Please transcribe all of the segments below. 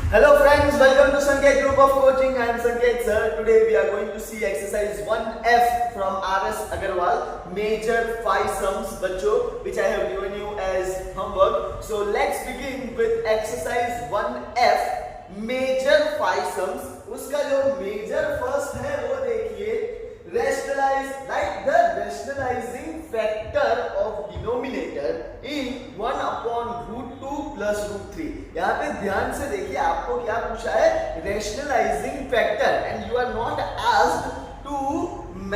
Hello friends, welcome to Sanket Group of Coaching. I am Sanket sir. Today we are going to see exercise 1F from R.S. Agarwal, major 5 sums बच्चों, which I have given you as homework. So let's begin with exercise 1F, major 5 sums. उसका जो major first है वो देखिए, rationalize, like the rationalizing factor of denominator in 1 upon root 2 plus root 3. यहाँ पे ध्यान से देखिए, आपको क्या पूछा है, rationalizing factor, and you are not asked to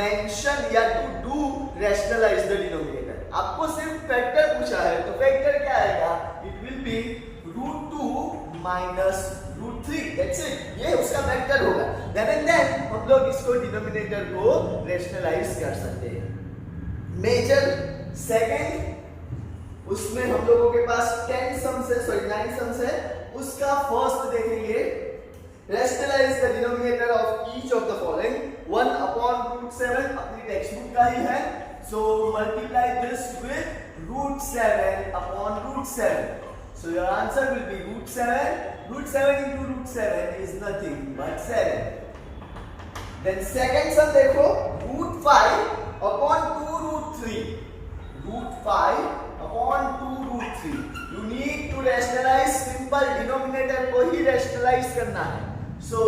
mention या to do rationalize the denominator. आपको सिर्फ factor पूछा है, तो factor क्या आएगा? It will be root 2 minus root 3. That's it. ये उसका factor होगा. Then हम लोग इसको denominator को rationalize कर सकते हैं. Major second, उसमें हम लोगों के पास 10 sums है, sorry 9 sums है. उसका first देखेंगे, rationalize the denominator of each of the following. 1 upon root 7 अपनी textbook का ही है. So multiply this with root 7 upon root 7. So your answer will be root 7. Root 7 into root 7 is nothing but 7. Then second sum देखो, root 5 upon 2 root 3. Root 5 upon 2 root 3. You need to rationalize simple denominator को ही rationalize करना है. So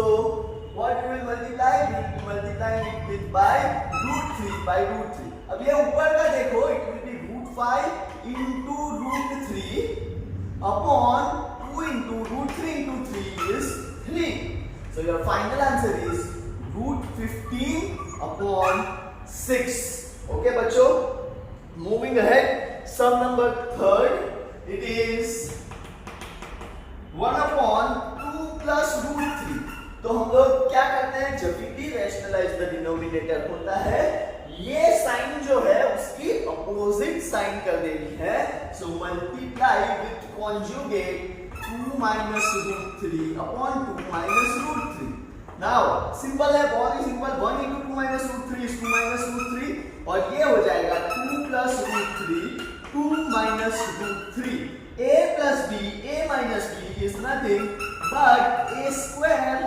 what you will multiply? You will be multiplying it with by root 3 by root 3. अब ये ऊपर का देखो, it will be root 5 into root 3 upon 2 into root 3 into 3 is 3. So your final answer is root 15 upon 6. Okay बच्चों, moving ahead, sum number third, it is 1 upon 2 plus root 3. तो हम लोग क्या करते हैं, जब भी rationalize the denominator होता है, ये साइन जो है उसकी अपोजिट साइन कर देनी है. So multiply with conjugate 2 minus root 3 upon 2 minus root 3. Now simple है, बहुत ही simple. 1 into 2 minus root 3 is 2 minus root 3 और ये हो जाएगा 2 plus root 3 2 minus root 3. A plus b, a minus b is nothing but a square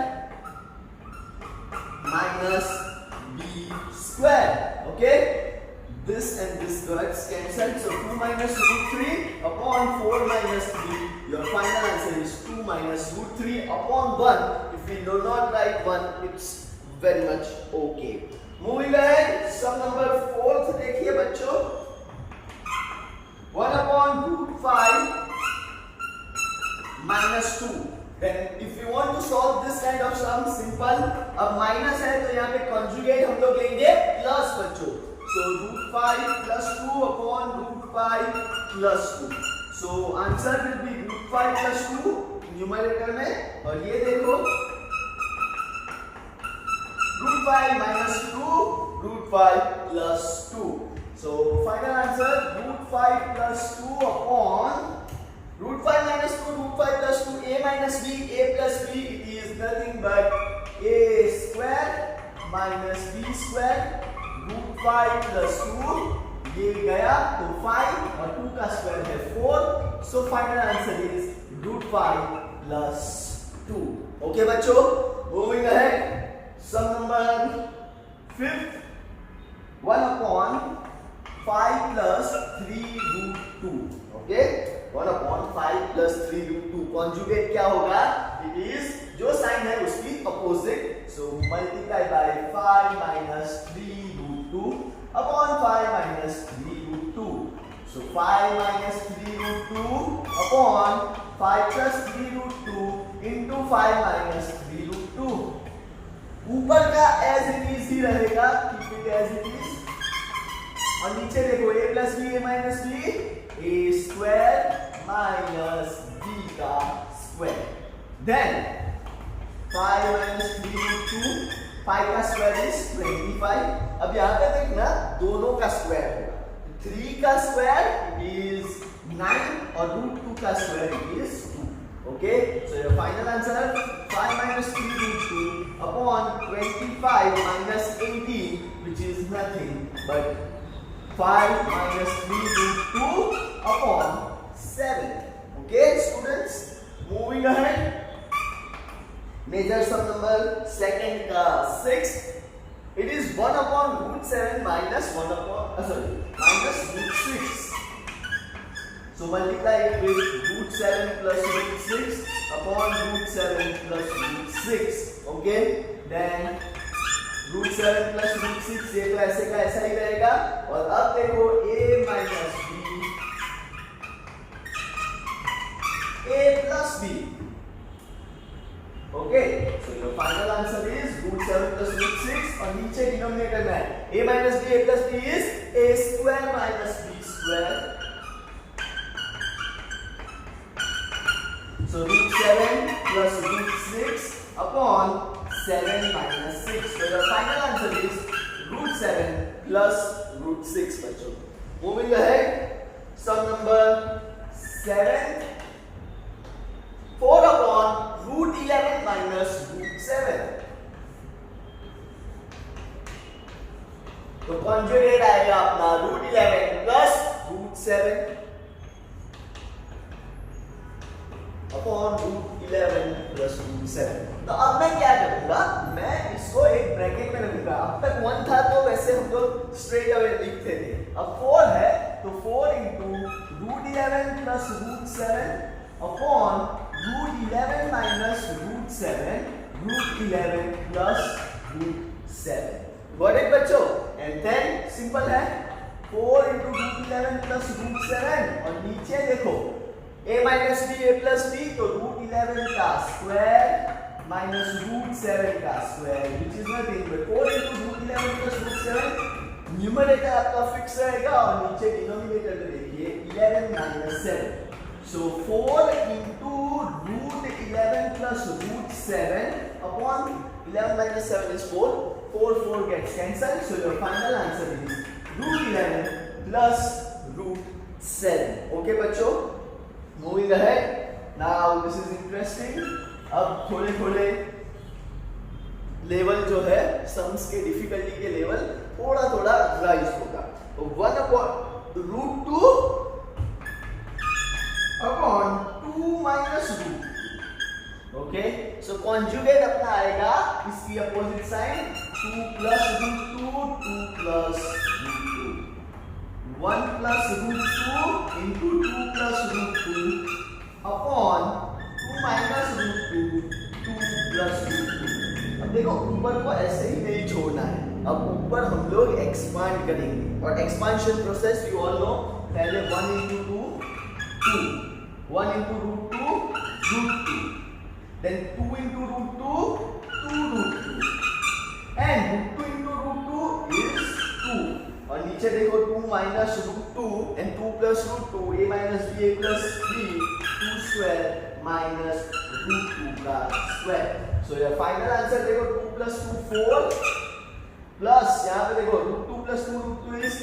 minus b square. Okay, this and this gets cancelled, so 2 minus root 3 upon 4 minus 3. Your final answer is 2 minus root 3 upon 1. If we do not write 1, it's very much okay. Moving ahead, sum number 4 देखिए बच्चों, 1 upon root 5 minus 2. Then if you want to solve this kind of sum, simple. अब minus है तो यहाँ पे conjugate हम लोग लेंगे प्लस बच्चों. So root 5 plus 2 upon root 5 plus 2. So answer will be root 5 plus 2 numerator में, और ये देखो root 5 minus 2 root 5 plus 2. So final answer root 5 plus 2 upon root 5 minus 2 root 5 plus 2 a minus b, a plus b, it is nothing but a square minus b square. root 5 plus 2 ये गया तो 5 और 2 का square है 4. So final answer is root 5 plus 2. Okay बच्चों, moving ahead, sum number 5th, 1 upon 5 plus 3 root 2. Okay, 1 upon 5 plus 3 root 2. Conjugate क्या होगा? It is जो साइन है उसकी opposite. So multiply by 5 minus 3 root 2 upon 5 minus 3 root 2. So 5 minus 3 root 2 upon 5 plus 3 root 2 into 5 minus 3 root 2. ऊपर का as it is ही रहेगा, keep it as it is. और नीचे देखो a plus b, a minus b, a square minus b का square. Then 5 minus 3 root 2, 5 का square is 25. अब यहाँ पे देखना दोनों का स्क्वायर होगा. 3 का स्क्वायर is 9 और root 2 का square is 2. Okay, so your final answer 5 minus 3 root 2 upon 25 minus 18, which is nothing but 5 minus 3 root 2 upon 7. Okay students, moving ahead, major sum number second का 6, it is 1 upon root 7 minus 1 upon minus root 6. So multiply it with root 7 plus root 6 upon root 7 plus root 6. Okay, then root 7 plus root 6 ये तो ऐसे का ऐसा ही रहेगा। और अब देखो a minus b, a plus b. Okay, so your final answer is root 7 plus root 6 और नीचे डिनोमिनेटर में a minus b, a plus b is a square minus b square. So root 7 plus root 6 upon 7 minus 6. So your final answer is root 7 plus root 6 बच्चों। Moving ahead, sum number 7, 4 upon root 11 minus root 7. तो conjugate आएगा अपना root 11 plus root 7 upon root 11 plus root 7. तो अब मैं क्या करूंगा, मैं इसको एक ब्रैकेट में रखूंगा। अब तक 1 था तो वैसे हम लोग स्ट्रेट अवे लिखते थे, अब 4 है तो 4 into root 11 plus root 7 upon root 11 minus root 7 root 11 plus root 7. Got it बच्चों? And then सिंपल है, 4 into root 11 plus root 7 और नीचे देखो a minus b, a plus b, तो root 11 का स्क्वायर minus root 7 का square, which is nothing but 4 into root 11 plus root 7. Numerator आपका fix रहेगा और नीचे डिनोमिनेटर में देखिए 11 minus 7. So 4 into root 11 plus root 7 upon 11 minus 7 is 4. 4 gets cancelled. So your final answer is root 11 plus root 7. Okay बच्चों? Moving ahead. Now this is interesting. अब थोड़े level जो है सम्स के डिफिकल्टी के लेवल थोड़ा राइज होगा। तो 1 upon root 2 upon 2 minus root 2. Okay, so conjugate अपना आएगा इसकी opposite sign 2 plus root 2, 2 plus root 2, 1 plus root 2 into 2 plus root 2 upon 2 minus root 2, 2 plus root 2. अब देखो ऊपर को ऐसे ही नहीं छोड़ना है, अब ऊपर हम लोग एक्सपांड करेंगे और expansion process you all know, पहले 1 into 2 2, 1 into root 2 root 2, then 2 into root 2 2 root 2, and root 2 into root 2 is 2 और नीचे देखो 2 minus root 2 and 2 plus root 2, a minus b, a plus b, 2 square minus root 2 का square. So your final answer देखो 2 plus 2 4 plus यहाँ पे देखो root 2 plus 2 root 2 is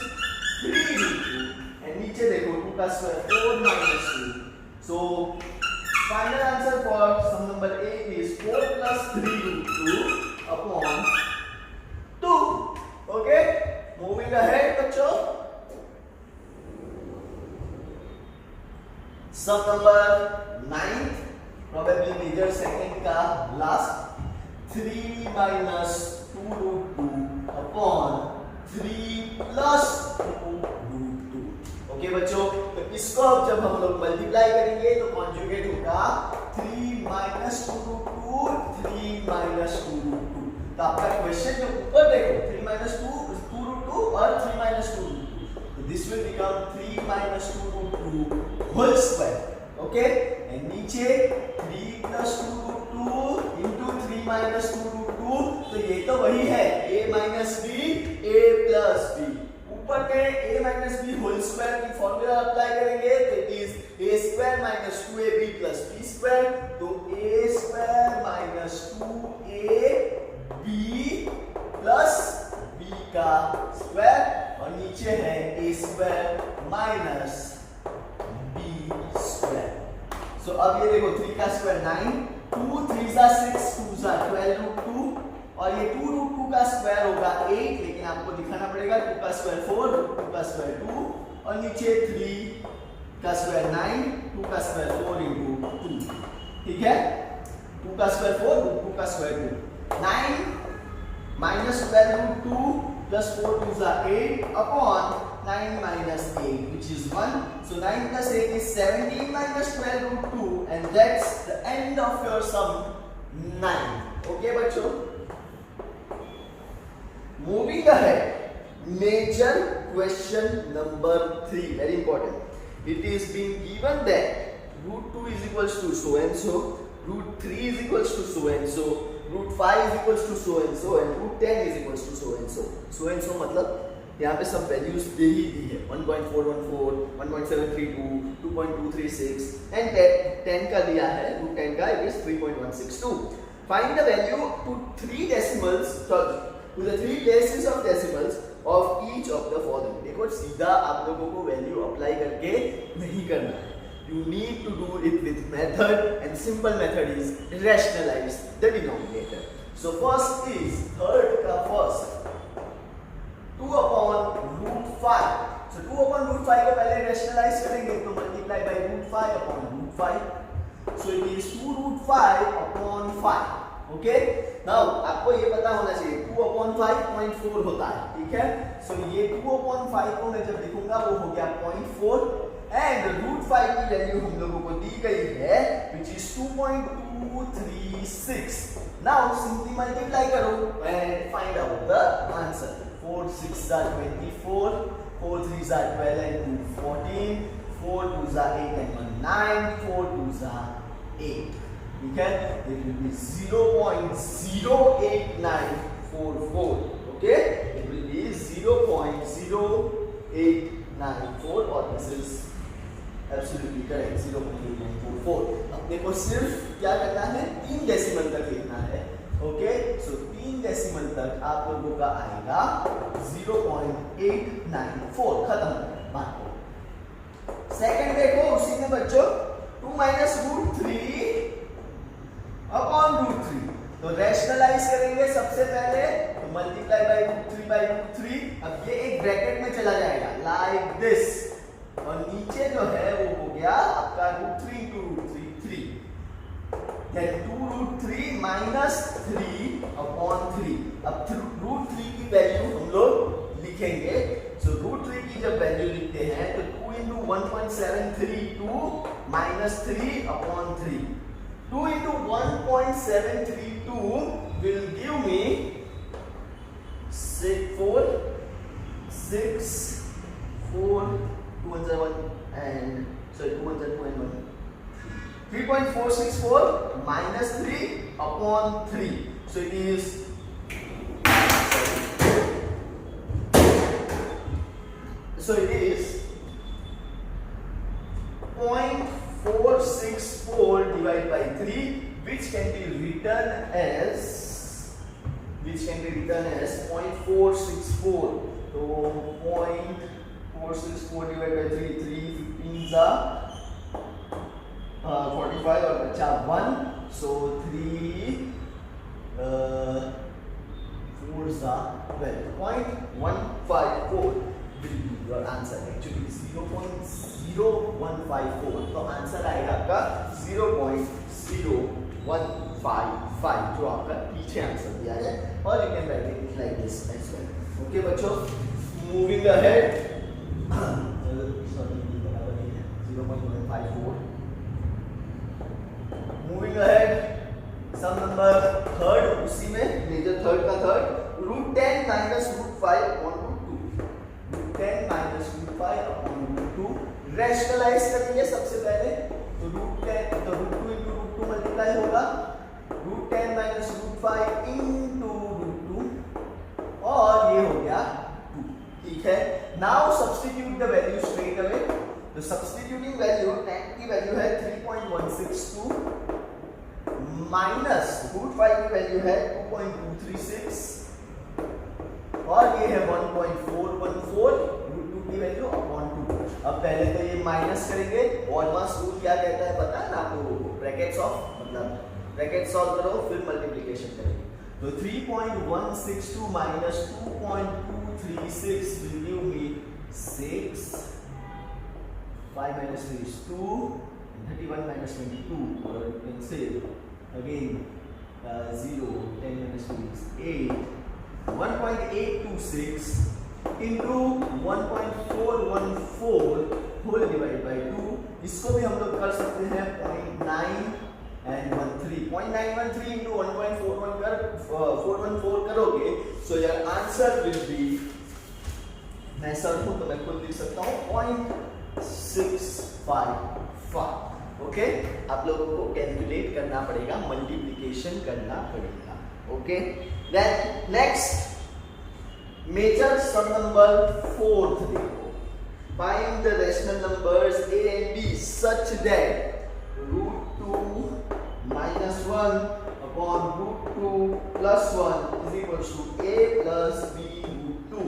3 root 2 and नीचे देखो 2 का square 4 minus 2. So final answer for sum number 8 is 4 plus 3 root 2 upon 2. Okay, moving ahead बच्चों, sum number 9, probably major second का last, 3 minus 2 root 2 upon 3 plus 2 root 2. Okay बच्चों, तो इसको अब जब हम लोग मल्टीप्लाई करेंगे तो कॉन्जुगेट होगा 3 minus 2 root 2, 3 minus 2 root 2. तो आपका क्वेश्चन जो ऊपर देखो 3 minus 2 root 2 और 3 minus 2 root 2. So this will become 3 minus 2 root 2 whole square. Okay, and नीचे 3 plus 2 root 2 into 3 minus 2 root 2, तो ये तो वही है a minus b, a plus b. ऊपर में a minus b whole square की फॉर्मूला अप्लाई करेंगे तो it is a square minus 2ab plus b square. तो a square minus 2ab plus b का स्क्वायर और नीचे है a square minus b square. So अब ये देखो 3 का स्क्वायर 9, 2 3 जा 6, 2 जा 12 root 2 और ये 2 root 2 का स्क्वायर होगा 8, लेकिन आपको दिखाना पड़ेगा 2 का स्क्वायर 4, root 2 का स्क्वायर 2 और नीचे 3 का स्क्वायर 9, 2 का स्क्वायर 4 into 2. ठीक है, 2 2 का स्क्वायर 4, रूट 2 का square 2, 9 minus 12 root 2 plus 4 2s are 8 upon 9 minus 8, which is 1. So 9 plus 8 is 17 minus 12 root 2, and that's the end of your sum 9. Okay बच्चों, moving ahead, major question number 3, very important. It is being given that root 2 is equals to so and so, root 3 is equals to so and so, root 5 is equals to so and so, and root 10 is equals to so and so. So and so मतलब यहाँ पे सब values दे ही दी है, 1.414, 1.732, 2.236 and 10 का दिया है, root 10 का it is 3.162. Find the value to 3 decimals, to the 3 places of decimals of each of the following. देखो सीधा आप लोगों को वैल्यू अप्लाई करके नहीं करना है. You need to do it with method, and simple method is rationalize the denominator. So first is third का first 2 upon root 5. So 2 upon root 5 को पहले rationalize करेंगे तो multiply by root 5 upon root 5. So it is 2 root 5 upon 5. Okay? Now आपको ये पता होना चाहिए 2 upon 5 0.4 होता है, ठीक है? So ये 2 upon 5 को मैं जब लिखूंगा वो हो गया 0.4. एंड रूट 5 की वैल्यू हम लोगों को दी गई है which is 2.236. Now simply multiply करो and find out the answer. 4 6 are 24, 4 3 are 12 and 2 14, 4 2 are 8 and 1 9, 4 2 are 8. ठीक है, it will be 0.08944. okay, it will be 0.0894 or this is absolutely correct, 0.8944. अपने को सिर्फ क्या करना है, 3 डेसिमल तक लिखना है. ओके, सो 3 डेसिमल तक आप लोगों का आएगा 0.894. खत्म बात को. सेकंड देखो, उसी में बच्चों 2 माइनस रूट 3 अपॉन रूट 3. तो रैशनलाइज करेंगे सबसे पहले, तो multiply by root 3 by root 3. अब ये एक ब्रैकेट में चला जाएगा लाइक दिस, और नीचे जो है वो हो गया आपका root 3 into root 3 3. Then 2 root 3 minus 3 upon 3. अब रूट 3 की वैल्यू हम लोग लिखेंगे. सो रूट 3 की जब वैल्यू लिखते हैं तो 2 into 1.732 minus 3 upon 3. 2 into 1.732 will give me 4 6 4 2 1 and sorry 2 1 2 and 1 3.464 minus 3 upon 3. So it is so it is 0.464 divided by 3, which can be written as 0.464. So 0.464 divided by 3, 3 15s are 45 और बचा 1. So 3 4s are 12. 0.154 will be your answer. Actually 0.0154. तो answer आएगा आपका 0.0155, जो आपका पीछे answer दिया है. और you can write it like this as well. Okay बच्चों, moving ahead. Sorry, 0.154. Moving ahead, sum number third, उसी में मेजर थर्ड का third, root 10 minus root 5 upon root 2. Root 10 minus root 5 upon root 2 rationalise करेंगे सबसे पहले. तो root 10 तो root 2 into root 2 multiply होगा root 10 minus root 5 into root 2 और ये हो गया 2. ठीक है, now substitute the value straight away. तो सब्स्टिट्यूटिंग वैल्यू 10 की वैल्यू है 3.162 माइनस रूट 5 की वैल्यू है 2.236 और ये है 1.414 रूट 2 की वैल्यू अपॉन 2. अब पहले तो ये माइनस करेंगे. ऑलमोस्ट रूल क्या कहता है पता है ना आपको, ब्रैकेट्स ऑफ मतलब ब्रैकेट सॉल्व करो फिर मल्टीप्लिकेशन करेंगे. तो 3.162 minus 2.236 will give me 6. 5 minus 3 is 2, and 31 minus 22, or you can say again 0, 10 minus 2 is 8, 1.826 into 1.414 whole divide by 2, इसको भी हम लोग कर सकते हैं 0.913 0.913 into 1.41 कर 414 करोगे, so your answer will be, मैं सर हूं तो मैं खुद लिख सकता हूं 0.655. ओके, आप लोगों को कैलकुलेट करना पड़ेगा, मल्टीप्लिकेशन करना पड़ेगा. Okay, then next major sum number 4th देखो. Find the rational numbers a and b such that √2 minus 1 upon √2 plus 1 is equals to a plus b √2.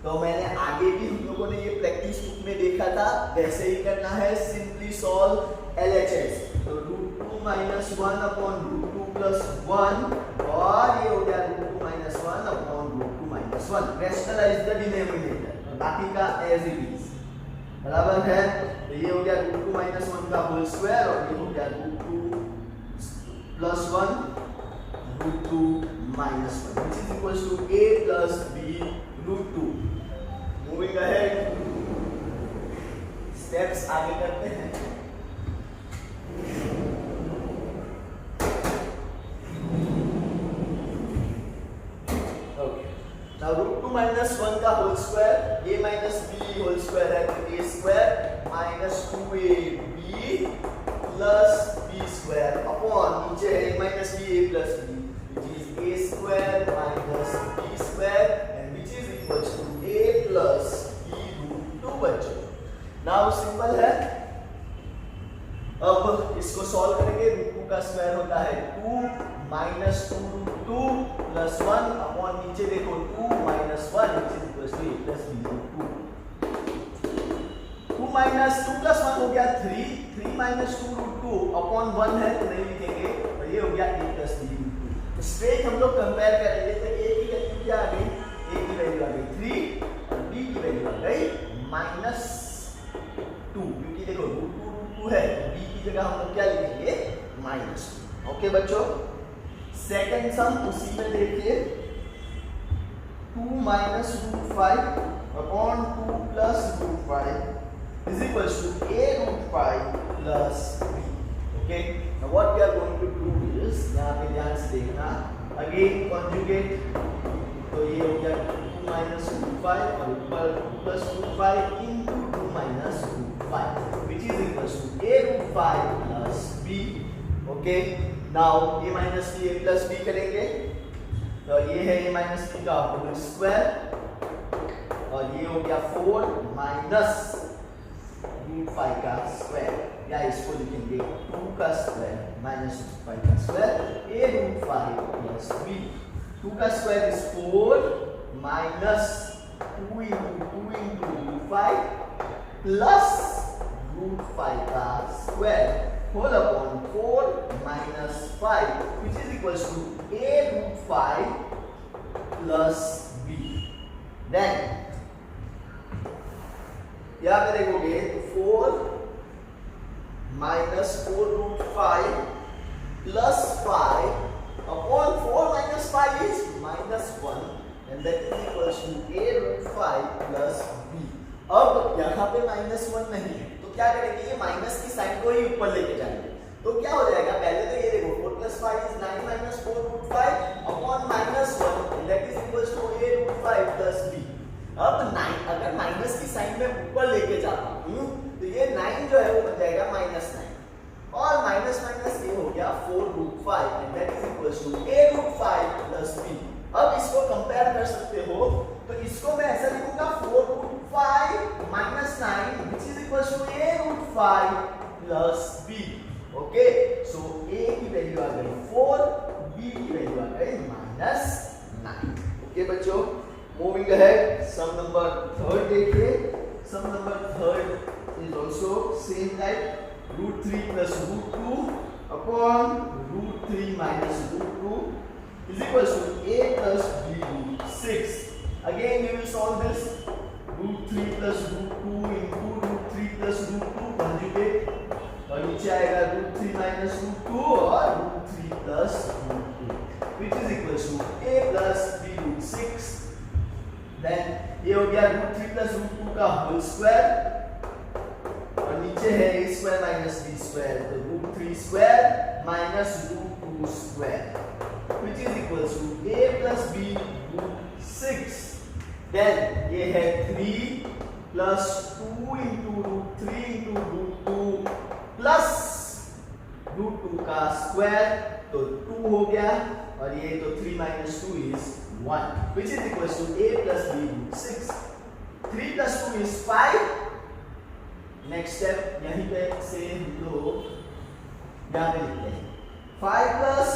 तो मैंने आगे भी हम लोगों ने ये प्रैक्टिस बुक में देखा था, वैसे ही करना है. Simply solve LHS. तो √2 minus 1 upon √2 plus 1 और ये हो गया √2 minus 1 upon √2 minus 1. Rationalize the denominator, बाकी का as it is. बराबर है. तो ये हो गया √2 minus 1 का होल स्क्वायर और ये हो गया √2 plus 1 √2 minus 1 which is equals to a plus b √2. Moving ahead, steps आगे करते हैं. Now √2 minus 1 का whole square, a minus b whole square है तो a square minus 2ab plus b square upon नीचे है a minus b a plus b which is a square minus b square and which is equals to a plus b √2 बच्चों. Now simple है. अब इसको solve करेंगे. √2 का square होता है 2 minus 2 plus 1 अपॉन नीचे देखो 2 minus 1 which is equals to a plus b √2. 2 minus 2 plus 1 हो गया 3 minus 2 √2 अपॉन 1 है तो नहीं लिखेंगे, तो ये हो गया a plus b √2. तो स्ट्रेट हम लोग कंपेयर करेंगे तो a की वैल्यू क्या आ गई, a की वैल्यू आ गई 3 और b की वैल्यू आ गई -2, क्योंकि देखो √2 है, b की जगह हम लोग क्या लिखेंगे -2. ओके बच्चों, सेकेंड सम उसी में देखिए. 2 minus √5 upon 2 plus √5 is equals to a √5 plus b. Okay, now what we are going to do is, यहाँ पे ध्यान से देखना, again conjugate. तो ये हो गया 2 minus √5 और ऊपर 2 plus √5 into 2 minus √5 which is equals to a √5 plus b. Okay, now a minus b a plus b करेंगे तो ये है a minus b का होल स्क्वायर और ये हो गया 4 minus √5 का स्क्वायर, या इसको लिखेंगे 2 का स्क्वायर minus √5 का स्क्वायर a √5 plus b. 2 का square is 4 minus 2 into √5 plus √5 का square whole upon 4 minus 5 which is equals to a √5 plus b. Then यहाँ पे देखोगे तो 4 minus 4 √5 plus 5 upon 4 minus 5 is -1 and that is equals to a √5 plus b. अब यहाँ पे -1 नहीं है तो क्या करेंगे, ये माइनस की साइन को ही ऊपर लेके जाएंगे. तो क्या हो जाएगा, पहले तो ये देखो 4 plus 5 is 9 minus 4 √5 upon -1 and that is equals to a √5 plus b. अब 9 अगर माइनस की साइन में ऊपर लेके जाता हूँ तो ये 9 जो है वो बन जाएगा -9 और माइनस ये हो गया 4 √5 and that is equals to a √5 plus b. अब इसको कंपेयर कर सकते हो तो इसको मैं ऐसा लिखूंगा 4 √5 -9 which is equals to a √5 plus b. Okay, so a की वैल्यू आ गई 4, b की वैल्यू आ गई -9. ओके बच्चों, मूविंग अहेड, सम नंबर 3 देखिए. Sum number 3 is also same type. √3 plus √2 upon √3 minus √2 is equals to a plus b √6. Again we will solve this. √3 plus √2 into √3 plus √2 conjugate और नीचे आएगा √3 minus √2 और √3 plus का whole square और नीचे है a square minus b square, तो root 3 square minus root 2 square which is equals to a plus b root 6. Then ये है 3 plus 2 into root 3 into root 2 plus root 2 का स्क्वायर, तो 2 हो गया और ये तो 3 minus 2 is 1 which is equals to a plus b root 6. 3 plus 2 is 5. Next step यहीं पे से हम लोग यहाँ पे लिखते हैं 5 plus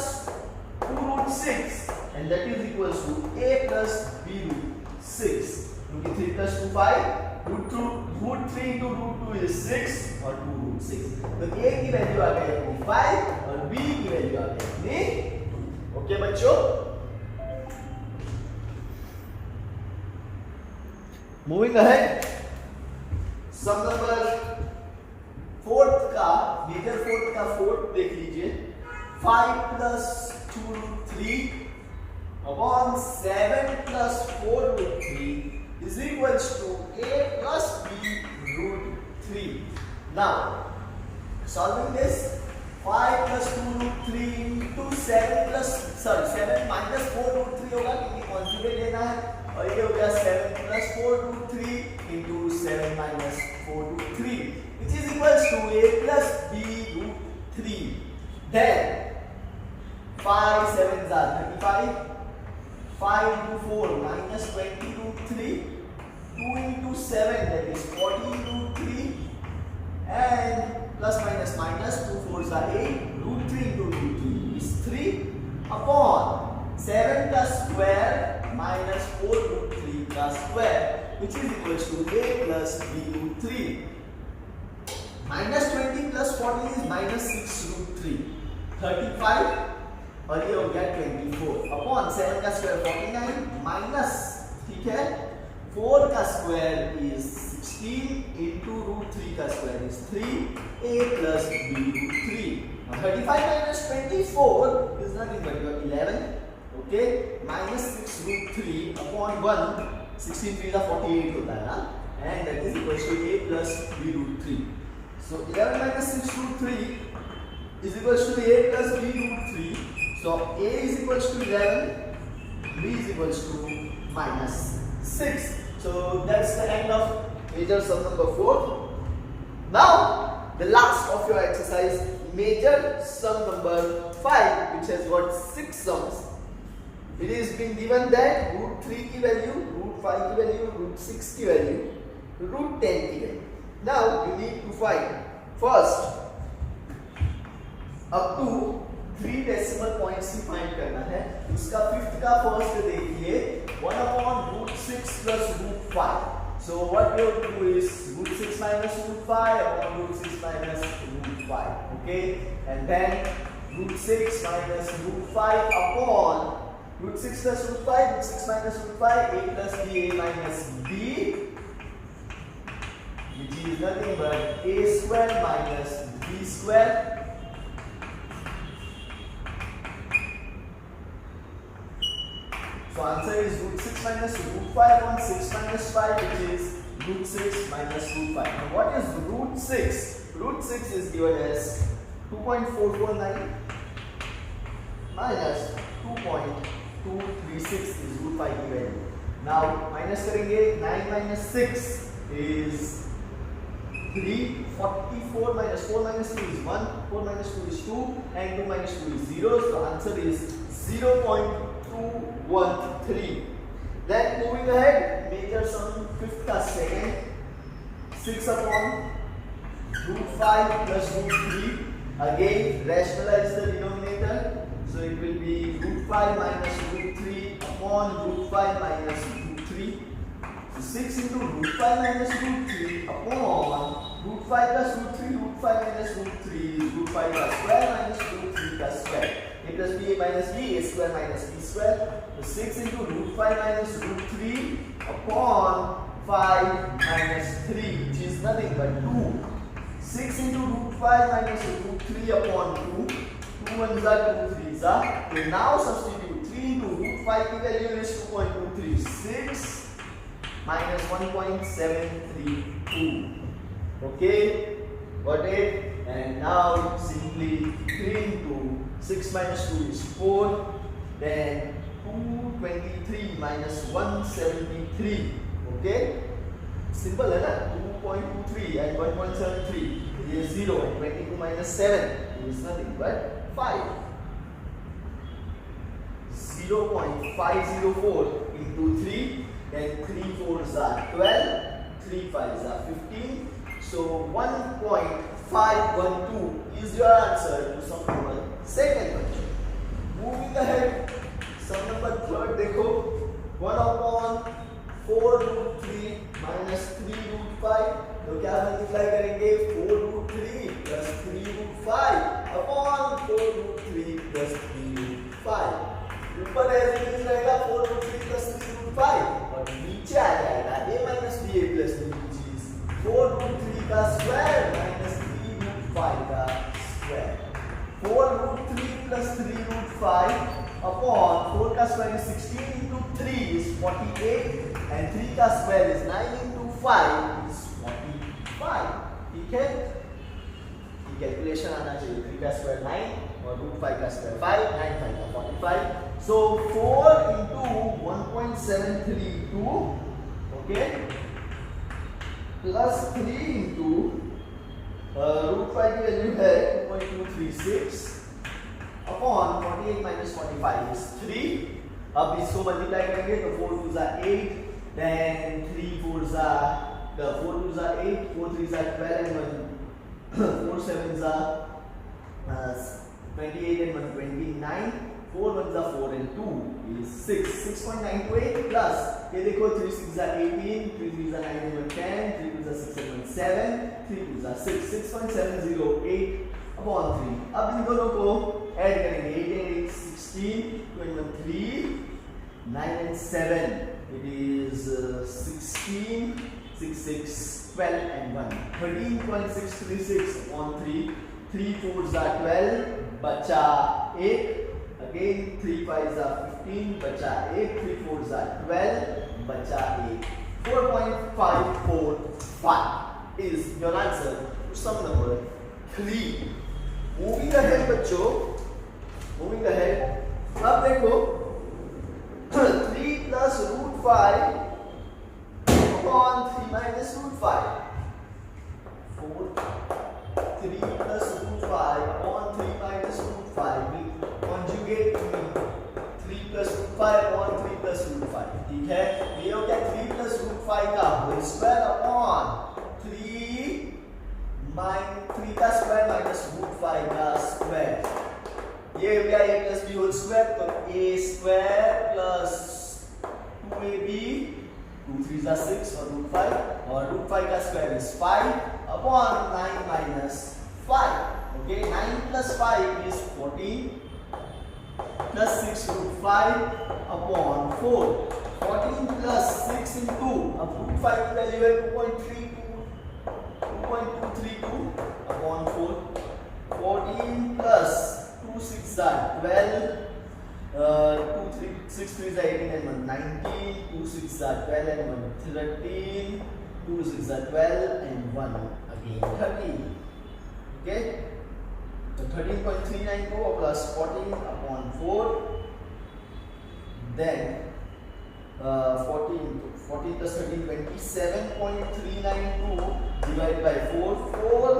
2 root 6 and that is equals to a plus b root 6. क्योंकि 3 plus 2 5, root 3 into root 2 is 6 और 2 root 6. तो a की वैल्यू आ गई अपनी 5 और b की वैल्यू आ गई अपनी 2. ओके बच्चों, मूविंग अहेड, सम नंबर फोर्थ का, मेजर फोर्थ का फोर्थ देख लीजिए. 5 plus 2 root 3 upon 7 plus 4 root 3 is equals to a plus b root 3. Now, solving this, 5 plus 2 root 3 into 7 minus 4 root 3 होगा क्योंकि कॉन्जुगेट लेना है और ये हो गया 7 plus 4 root 3 into 7 minus 4 root 3 which is equals to a plus b root 3. Then 5 7s are 35. 5 into 4 minus 20 root 3. 2 into 7 that is 40 root 3. And plus minus minus 2 4s are 8. Root 3 into root 3 is 3 upon 7 का square minus 4 root 3 का square which is equals to a plus b root 3. Minus 20 plus 40 is minus 6 root 3. 35 और ये हो गया 24 upon 7 का square 49 minus, ठीक है, 4 का स्क्वायर इज 16 into root 3 का square is 3 a plus b root 3. Now 35 minus 24 is nothing but your 11. Okay, minus 6 root 3 upon 1, 16 3 का 48 होता है ना, and that is equals to a plus b root 3. So 11 minus 6 root 3 is equals to a plus b root 3. So a is equals to 11, b is equals to minus 6. So that's the end of major sum number 4. Now the last of your exercise, major sum number 5, which has got 6 sums. It is been given that root 3 की value, root 5 की value, root 6 की value, root 10 की value. Now you need to find first up to 3 decimal points he find करना है. उसका fifth का first देखिए 1 upon root 6 plus root 5. So what we have to do is root 6 minus root 5 upon root 6 minus root 5. Okay, and then root 6 minus root 5 upon root 6 plus root 5, root 6 minus root 5, a plus b, a minus b, which is nothing but a square minus b square. So answer is root 6 minus root 5 upon 6 minus 5, which is root 6 minus root 5. Now what is root 6? Root 6 is given as 2.449 minus 2.236 is root 5 की value. Now minus करेंगे, 9 minus 6 is 344 minus 4 minus 2 is 1, 4 minus 2 is 2 and 2 minus 2 is 0. So answer is 0.213. Then moving ahead, major sum fifth का second, 6 upon root 5 plus root 3. Again rationalize the denominator. So it will be root 5 minus root 3 upon root 5 minus root 3. So 6 into root 5 minus root 3 upon root 5 plus root 3, root 5 minus root 3 is root 5 का square minus root 3 का square. A plus b, a minus b, a square minus b square. So 6 into root 5 minus root 3 upon 5 minus 3, which is nothing but 2. 6 into root 5 minus root 3 upon 2. 2 ones are 2 3s are. We now substitute 3 into root 5 की value is 2.236 minus 1.732. Okay, got it? And now simply 3 into 6 minus 2 is 4. Then 223 minus 173. Okay, simple है ना? 2.23 and 1.73 is 0, and 22 minus 7 is nothing but 5. 0.504 into 3, then 3 4s are 12, 3 5s are 15. So 1.512 is your answer to sum number second. Moving ahead, sum number third देखो, 1 upon 4 root 3 minus 3 root 5. तो क्या multiply करेंगे? 4 root 3 plus 3 root 5 upon 4 root 3 plus 3 root 5. ऊपर as it is रहेगा 4 root 3 plus 3 root 5 और नीचे आ जाएगा a minus ba plus b, which is 4 root 3 का स्क्वायर minus 3 root 5 का square. 4 root 3 plus 3 root 5 upon 4 का square is 16 into 3 is 48 and 3 का square is 9 into 5 is 45. ठीक है, कैलकुलेशन आना चाहिए. 3 का स्क्वायर 9 और root 5 का स्क्वायर 5, 9 5 का 45. So 4 into 1.732, okay, plus 3 into root 5 की वैल्यू है 2.236 upon 48 minus 45 is 3. अब इसको मल्टीप्लाई करेंगे तो 4 2s are 8, then 3 4s are 8, 4 3s are 12 and 4 7s are 28 and 1 29. 4 1s are 4 and 2 is 6. 6.928 plus ये देखो 3 6s are 18, 3 3s are 9 and 1 10, 3 2s are 6 and 1 7, 3 2s are 6. 6.708 upon 3. अब इन दोनों को add करेंगे. 8 and 8 16, 2 and 1 3, 9 and 7 it is 16, 6 6 12 and 1 13.636 upon 3. 3 4s are 12 बचा 8. Again 3 5s are 15 बचा 8. 3 4s are 12 बचा 8. 4.545 is your answer to sum number 3. Moving ahead बच्चों, moving ahead. अब देखो 3 plus root 5 upon 3 minus root 5. 3 plus root 5 upon 3 minus root 5. We conjugate to 3 plus root 5 upon 3 plus root 5. ठीक है, ये हो गया 3 plus root 5 का होल स्क्वायर upon 3 का स्क्वायर minus root 5 का स्क्वायर. ये हो गया a plus b whole square, तो a square plus 2ab, 2 3s are 6 और root 5 और root 5 का square is 5 upon 9 minus 5. Okay, 9 plus 5 is 14 plus 6 root 5 upon 4. 14 plus 6 into, अब root 5 की वैल्यू है 2.232 upon 4. 14 plus 2 6 are 12. 2 3 6 3s are 18 and 1 19. 2 6 are 12 and 1 13. 2 6 are 12 and 1 again 13. Okay, so 13.394 plus 14 upon 4. Then 14 plus 13 27.392 divided by 4. 4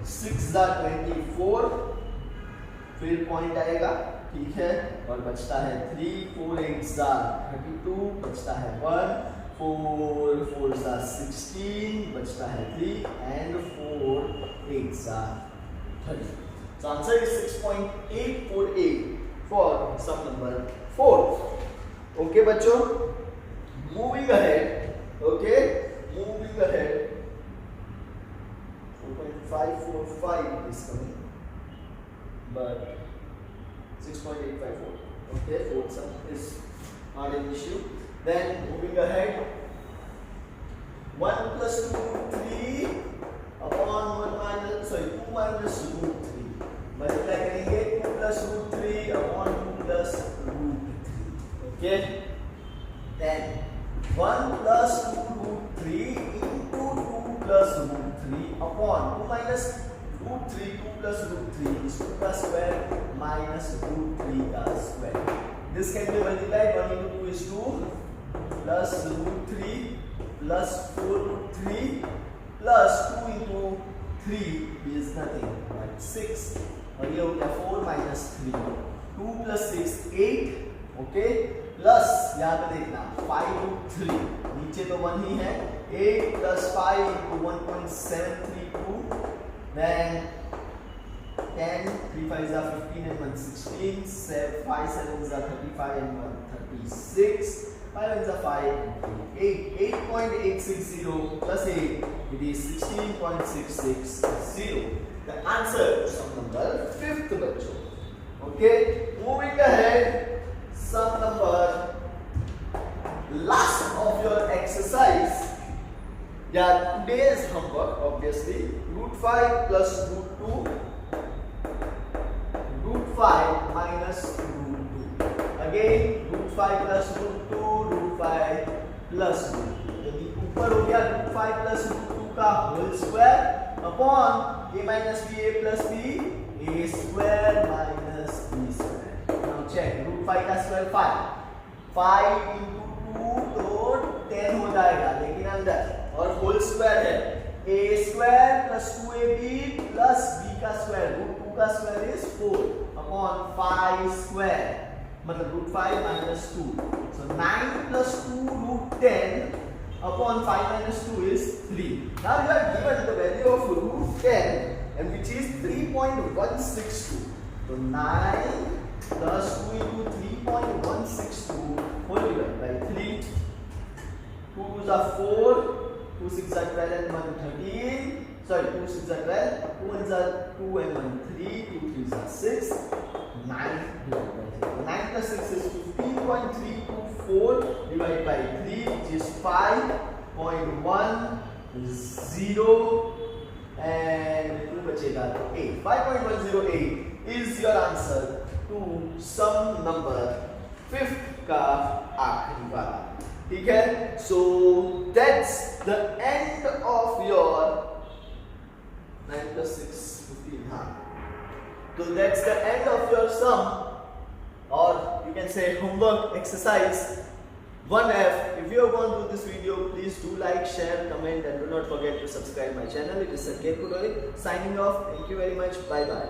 6 are 24. फिर point आएगा. ठीक है, और बचता है 3. 4 8s are 32 बचता है 1. 4 4s are 16 बचता है 3 and 4 8s are 30. So answer is 6.848 for sum number 4. Okay बच्चों, moving ahead. Okay, moving ahead. 4.545 is coming, but 6.854. Okay, fourth sum is not an issue. Then moving ahead, 1 plus 2 3 upon 2 minus root 3. Multiply करेंगे 2 plus root 3 upon 2 plus root 3. Okay. Then 1 plus 2 minus root 3, 2 plus root 3 is 2 का square minus root 3 का square. This can be multiplied. 1 into 2 is 2 plus root 3 plus 4 root 3 plus 2 into 3 is nothing but 6. और ये हो गया 4 minus 3. 2 plus 6 8. Okay plus यहाँ पे देखना 5 root 3 नीचे तो 1 ही है. 8 plus 5 into 1.732. Then 10, 3 5s are 15 and 1 16, 5 7s are 35 and 1 36, 5 1s are 5, 8, 8.860 plus 8, it is 16.660. The answer to sum number 5th बच्चों. Okay, moving ahead, sum number last of your exercise. Yeah, today's homework obviously root 5 plus root 2, root 5 minus root 2. Again root 5 plus root 2, root 5 plus root 2. यदि ऊपर हो गया root 5 plus root 2 का whole square upon a minus b a plus b, a square minus b square. Now check root 5 का square 5. 5 into 2 तो 10 हो जाएगा लेकिन अंदर और होल स्क्वायर है a square plus 2ab plus b का स्क्वायर रूट 2 का स्क्वायर इज 4 अपॉन 5 स्क्वायर मतलब root 5 minus 2. So 9 plus 2 root 10 upon 5 minus 2 is 3. Now you are given the value of root 10 and which is 3.162. So 9 plus 2 into 3.162 whole divided by 3. 2 2s are 4, 2 6 are 12 and 1 13. Sorry, 2 6 are 12, 2 1s are 2 and 1 3, 2 3s are 6. 9 divided by 3. 9 plus 6 is 15.324 divided by 3 which is 5.10 and 2 बचेगा तो 8. 5.108 is your answer to sum number 5th का आखिरी वाला. ठीक है, so that's the end of your 9 plus 6 15. हाँ, so that's the end of your sum or you can say homework exercise 1F. If you have gone through this video, please do like, share, comment and do not forget to subscribe my channel. It is Sanket Purohit signing off. Thank you very much. Bye bye.